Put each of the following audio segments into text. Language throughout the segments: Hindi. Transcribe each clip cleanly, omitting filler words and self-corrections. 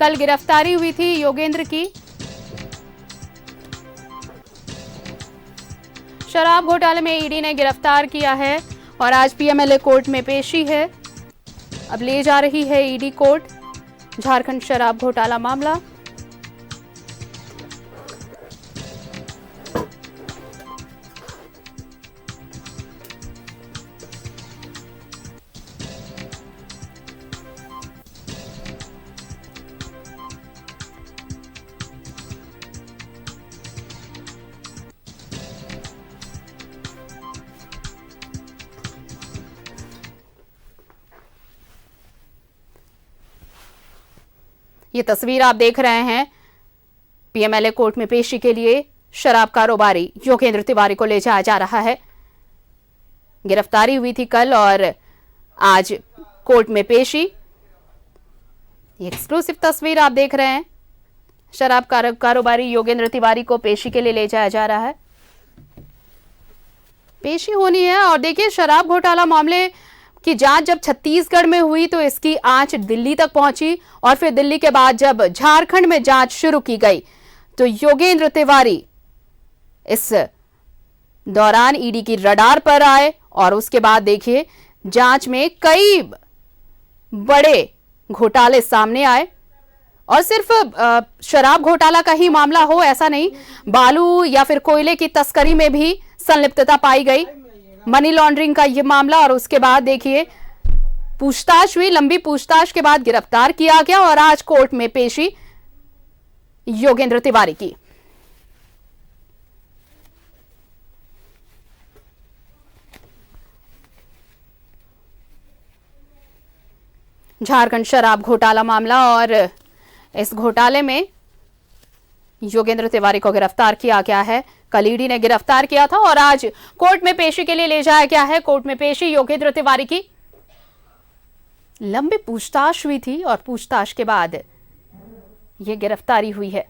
कल गिरफ्तारी हुई थी योगेंद्र की। शराब घोटाले में ईडी ने गिरफ्तार किया है और आज पीएमएलए कोर्ट में पेशी है। अब ले जा रही है ईडी कोर्ट झारखंड शराब घोटाला मामला। ये तस्वीर आप देख रहे हैं, पीएमएलए कोर्ट में पेशी के लिए शराब कारोबारी योगेंद्र तिवारी को ले जाया जा रहा है। गिरफ्तारी हुई थी कल और आज कोर्ट में पेशी। ये एक्सक्लूसिव तस्वीर आप देख रहे हैं, शराब कारोबारी योगेंद्र तिवारी को पेशी के लिए ले जाया जा रहा है। पेशी होनी है और देखिए, शराब घोटाला मामले की जांच जब छत्तीसगढ़ में हुई तो इसकी आंच दिल्ली तक पहुंची और फिर दिल्ली के बाद जब झारखंड में जांच शुरू की गई तो योगेंद्र तिवारी इस दौरान ईडी की रडार पर आए और उसके बाद देखिए जांच में कई बड़े घोटाले सामने आए। और सिर्फ शराब घोटाला का ही मामला हो ऐसा नहीं, बालू या फिर कोयले की तस्करी में भी संलिप्तता पाई गई, मनी लॉन्ड्रिंग का यह मामला। और उसके बाद देखिए पूछताछ हुई, लंबी पूछताछ के बाद गिरफ्तार किया गया और आज कोर्ट में पेशी योगेंद्र तिवारी की। झारखंड शराब घोटाला मामला और इस घोटाले में योगेंद्र तिवारी को गिरफ्तार किया गया है। कल ईडी ने गिरफ्तार किया था और आज कोर्ट में पेशी के लिए ले जाया गया है। कोर्ट में पेशी योगेंद्र तिवारी की। लंबी पूछताछ हुई थी और पूछताछ के बाद यह गिरफ्तारी हुई है।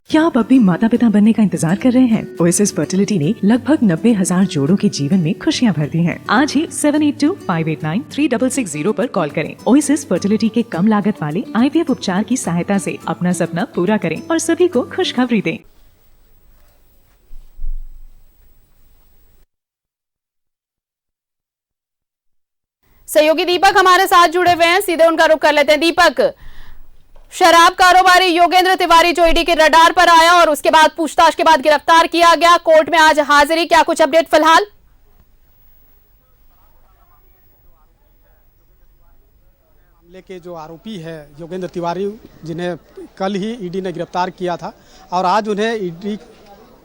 क्या आप अपने माता पिता बनने का इंतजार कर रहे हैं? ओएसिस फर्टिलिटी ने लगभग 90,000 जोड़ों के जीवन में खुशियां भर दी हैं। आज ही 7825893660 पर कॉल करें। ओएसिस फर्टिलिटी के कम लागत वाले आईवीएफ उपचार की सहायता से अपना सपना पूरा करें और सभी को खुशखबरी दें। सहयोगी दीपक हमारे साथ जुड़े हुए हैं, सीधे उनका रुख कर लेते हैं। दीपक, शराब कारोबारी योगेंद्र तिवारी जो ईडी के रडार पर आया और उसके बाद पूछताछ के बाद गिरफ्तार किया गया, कोर्ट में आज हाजिरी, क्या कुछ अपडेट फिलहाल? मामले के जो आरोपी है योगेंद्र तिवारी, जिन्हें कल ही ईडी ने गिरफ्तार किया था और आज उन्हें ईडी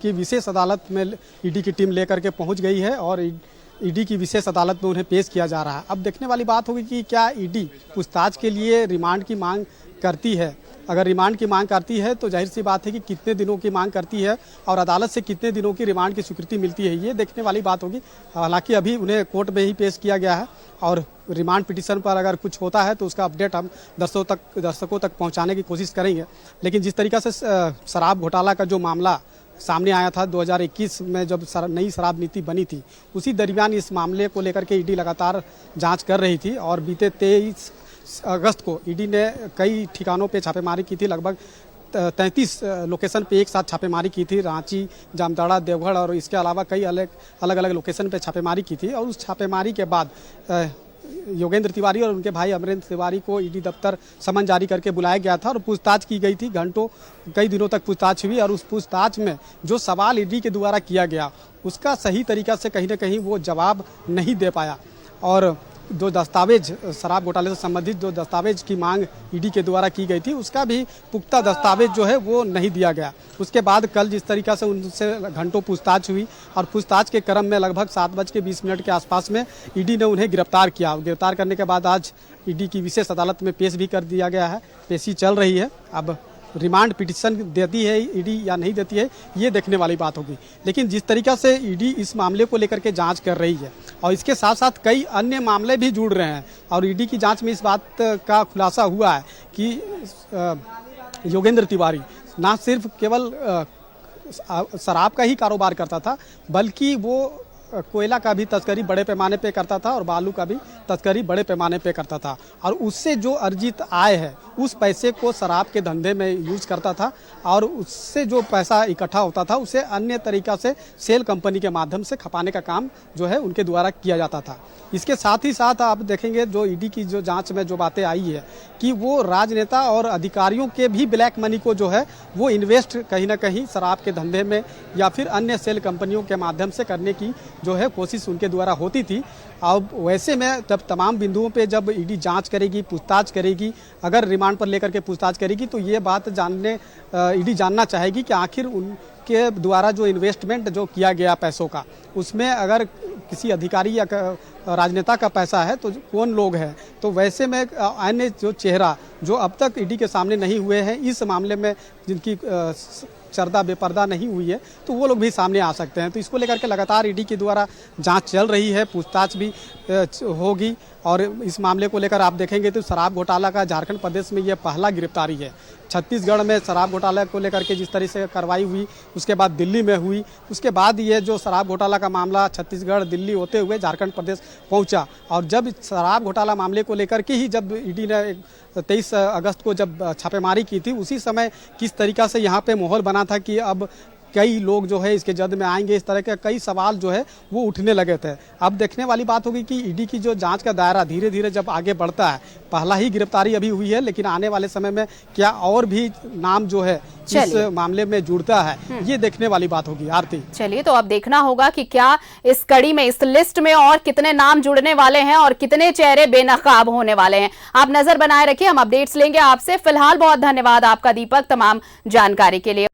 की विशेष अदालत में ईडी की टीम लेकर के पहुंच गई है और ईडी की विशेष अदालत में उन्हें पेश किया जा रहा है। अब देखने वाली बात होगी कि क्या ईडी पूछताछ के लिए रिमांड की मांग करती है। अगर रिमांड की मांग करती है तो जाहिर सी बात है कि कितने दिनों की मांग करती है और अदालत से कितने दिनों की रिमांड की स्वीकृति मिलती है, ये देखने वाली बात होगी। हालांकि अभी उन्हें कोर्ट में ही पेश किया गया है और रिमांड पिटीशन पर अगर कुछ होता है तो उसका अपडेट हम दर्शकों तक पहुंचाने की कोशिश करेंगे। लेकिन जिस तरीक़ा से शराब घोटाला का जो मामला सामने आया था 2021 में जब नई शराब नीति बनी थी, उसी दरमियान इस मामले को लेकर के ईडी लगातार जांच कर रही थी और बीते 23 अगस्त को ईडी ने कई ठिकानों पे छापेमारी की थी। लगभग 33 लोकेशन पे एक साथ छापेमारी की थी, रांची, जामताड़ा, देवगढ़ और इसके अलावा कई अलग अलग लोकेशन पे छापेमारी की थी। और उस छापेमारी के बाद योगेंद्र तिवारी और उनके भाई अमरेंद्र तिवारी को ईडी दफ्तर समन जारी करके बुलाया गया था और पूछताछ की गई थी। घंटों कई दिनों तक पूछताछ हुई और उस पूछताछ में जो सवाल ईडी के द्वारा किया गया उसका सही तरीक़ा से कहीं ना कहीं वो जवाब नहीं दे पाया और जो दस्तावेज शराब घोटाले से संबंधित जो दस्तावेज की मांग ईडी के द्वारा की गई थी उसका भी पुख्ता दस्तावेज जो है वो नहीं दिया गया। उसके बाद कल जिस तरीक़ा से उनसे घंटों पूछताछ हुई और पूछताछ के क्रम में लगभग 7:20 के आसपास में ईडी ने उन्हें गिरफ्तार किया। गिरफ्तार करने के बाद आज ईडी की विशेष अदालत में पेश भी कर दिया गया है। पेशी चल रही है। अब रिमांड पिटीशन देती है ईडी या नहीं देती है, ये देखने वाली बात होगी। लेकिन जिस तरीक़ा से ईडी इस मामले को लेकर के जांच कर रही है और इसके साथ साथ कई अन्य मामले भी जुड़ रहे हैं और ईडी की जांच में इस बात का खुलासा हुआ है कि योगेंद्र तिवारी ना सिर्फ केवल शराब का ही कारोबार करता था, बल्कि वो कोयला का भी तस्करी बड़े पैमाने पे करता था और बालू का भी तस्करी बड़े पैमाने पे करता था, और उससे जो अर्जित आय है उस पैसे को शराब के धंधे में यूज करता था, और उससे जो पैसा इकट्ठा होता था उसे अन्य तरीका से सेल कंपनी के माध्यम से खपाने का काम जो है उनके द्वारा किया जाता था। इसके साथ ही साथ आप देखेंगे जो ईडी की जो जांच में जो बातें आई है कि वो राजनेता और अधिकारियों के भी ब्लैक मनी को जो है वो इन्वेस्ट कहीं ना कहीं शराब के धंधे में या फिर अन्य सेल कंपनियों के माध्यम से करने की जो है कोशिश उनके द्वारा होती थी। अब वैसे में जब तमाम बिंदुओं पे जब ईडी जांच करेगी, पूछताछ करेगी, अगर रिमांड पर लेकर के पूछताछ करेगी तो ये बात ईडी जानना चाहेगी कि आखिर उनके द्वारा जो इन्वेस्टमेंट जो किया गया पैसों का, उसमें अगर किसी अधिकारी या राजनेता का पैसा है तो कौन लोग हैं। तो वैसे में अन्य जो चेहरा जो अब तक ईडी के सामने नहीं हुए हैं, इस मामले में जिनकी चर्चा बेपर्दा नहीं हुई है, तो वो लोग भी सामने आ सकते हैं। तो इसको लेकर के लगातार ईडी के द्वारा जांच चल रही है, पूछताछ भी होगी, और इस मामले को लेकर आप देखेंगे तो शराब घोटाला का झारखंड प्रदेश में ये पहला गिरफ्तारी है। छत्तीसगढ़ में शराब घोटाला को लेकर के जिस तरह से कार्रवाई हुई, उसके बाद दिल्ली में हुई, उसके बाद ये जो शराब घोटाला का मामला छत्तीसगढ़ दिल्ली होते हुए झारखंड प्रदेश पहुंचा। और जब शराब घोटाला मामले को लेकर के ही जब ईडी ने 23 अगस्त को जब छापेमारी की थी, उसी समय किस तरीका से यहाँ पे माहौल बना था कि अब कई लोग जो है इसके जद में आएंगे, इस तरह के कई सवाल जो है वो उठने लगे थे। अब देखने वाली बात होगी कि ईडी की जो जांच का दायरा धीरे धीरे जब आगे बढ़ता है, पहला ही गिरफ्तारी अभी हुई है, लेकिन आने वाले समय में क्या और भी नाम जो है इस मामले में जुड़ता है, ये देखने वाली बात होगी। आरती, चलिए तो अब देखना होगा कि क्या इस कड़ी में, इस लिस्ट में और कितने नाम जुड़ने वाले हैं और कितने चेहरे बेनकाब होने वाले हैं। आप नजर बनाए रखिए, हम अपडेट्स लेंगे आपसे। फिलहाल बहुत धन्यवाद आपका दीपक, तमाम जानकारी के लिए।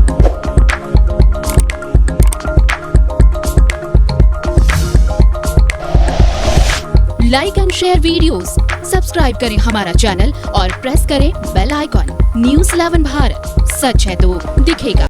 Like and share videos, subscribe करें हमारा चैनल और प्रेस करें बेल आइकॉन। न्यूज़ 11 भारत, सच है तो दिखेगा।